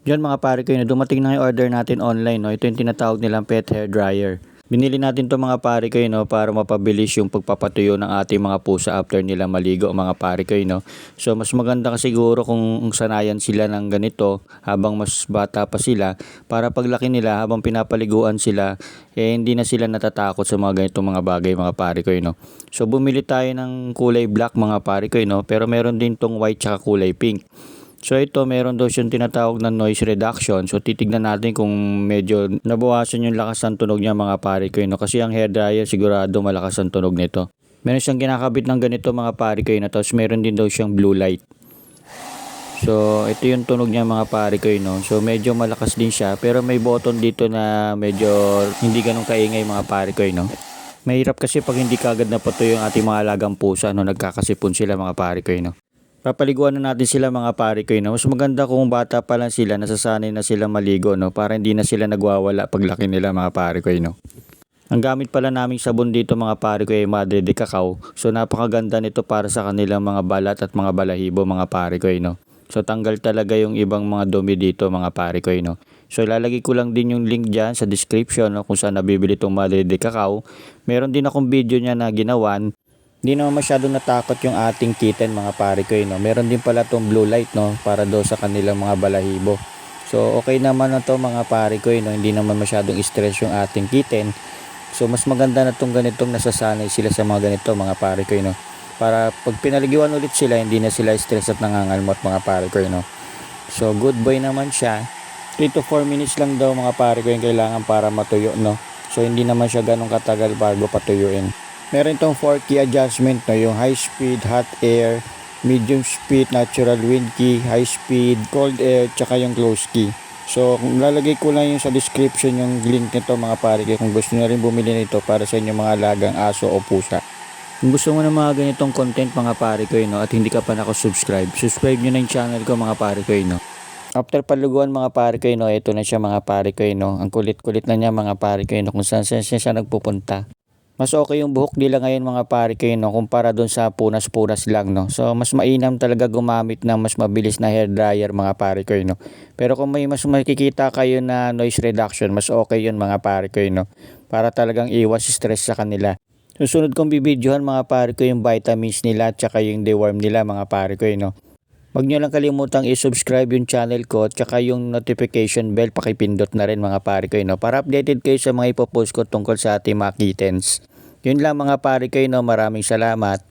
Diyan mga pare ko yun, dumating na yung order natin online, no? Ito yung tinatawag nilang pet hair dryer. Binili natin to mga pare ko yun, no? Para mapabilis yung pagpapatuyo ng ating mga pusa after nila maligo mga pare ko yun, no? So mas maganda ka siguro kung sanayan sila ng ganito habang mas bata pa sila para paglaki nila habang pinapaliguan sila, hindi na sila natatakot sa mga ganitong mga bagay mga pare ko yun, no? So bumili tayo ng kulay black mga pare ko yun, no? Pero meron din tong white tsaka kulay pink. So ito meron daw siyang tinatawag na noise reduction. So titignan natin kung medyo nabawasan yung lakas ng tunog niya mga pare ko yun, no? Kasi ang hair dryer sigurado malakas ang tunog nito. Meron siyang kinakabit ng ganito mga pare ko yun, no? Tapos meron din daw siyang blue light. So ito yung tunog niya mga pare ko yun, no? So medyo malakas din siya pero may button dito na medyo hindi ganun kaingay mga pare ko yun, no? Mahirap kasi pag hindi kagad napatuyo yung ating mga alagang pusa, no? Nagkakasipon sila mga pare ko yun, no? Papaliguan na natin sila mga pare ko yun, no? Mas maganda kung bata pa lang sila, nasasanay na sila maligo, no? Para hindi na sila nagwawala paglaki nila mga pare ko yun, no? Ang gamit pala naming sabon dito mga pare ko ay Madre de Cacao. So napakaganda nito para sa kanilang mga balat at mga balahibo mga pare ko yun, no? So tanggal talaga yung ibang mga dumi dito mga pare ko yun, no? So ilalagay ko lang din yung link dyan sa description, no? Kung saan nabibili itong Madre de Cacao. Meron din akong video niya na ginawan. Hindi naman masyadong natakot yung ating kitten mga pare ko, no? Meron din pala tong blue light, no? Para daw sa kanilang mga balahibo. So okay naman na to mga pare ko, no? Hindi naman masyadong stress yung ating kitten. So mas maganda na tong ganitong nasasanay sila sa mga ganito mga pare ko, no? Para pag pinaliguan ulit sila, hindi na sila stress at nangangalmot mga pare ko, no? So good boy naman siya. 3 to 4 minutes lang daw mga pare ko yung kailangan para matuyo, no? So hindi naman siya ganong katagal bago patuyuin. Meron itong 4 key adjustment, no? Yung high speed, hot air, medium speed, natural wind key, high speed, cold air, tsaka yung close key. So kung lalagay ko lang yung sa description yung link nito mga pare kung gusto nyo rin bumili nito para sa inyong mga alagang aso o pusa. Kung gusto mo ng mga ganitong content mga pare ko, no? At hindi ka pa nakasubscribe, subscribe nyo na yung channel ko mga pare ko, no? After paliguan mga pare ko, no? Ito na siya mga pare ko, no? Ang kulit-kulit na niya mga pare ko, no? Kung saan siya nagpupunta. Mas okay yung buhok nila ngayon mga pare ko, no, kumpara doon sa punas-punas lang, no. So mas mainam talaga gumamit ng mas mabilis na hair dryer mga pare ko, no. Pero kung may mas makikita kayo na noise reduction, mas okay yun mga pare ko, no. Para talagang iwas stress sa kanila. Susunod kong bibidyohan mga pare ko yung vitamins nila at saka yung deworm nila mga pare ko, no. Huwag nyo lang kalimutang i-subscribe yung channel ko at saka yung notification bell pakipindot na rin mga pare ko, no? Para updated kayo sa mga ipopost ko tungkol sa ating mga kittens. Yun lang mga pare ko, no? Maraming salamat.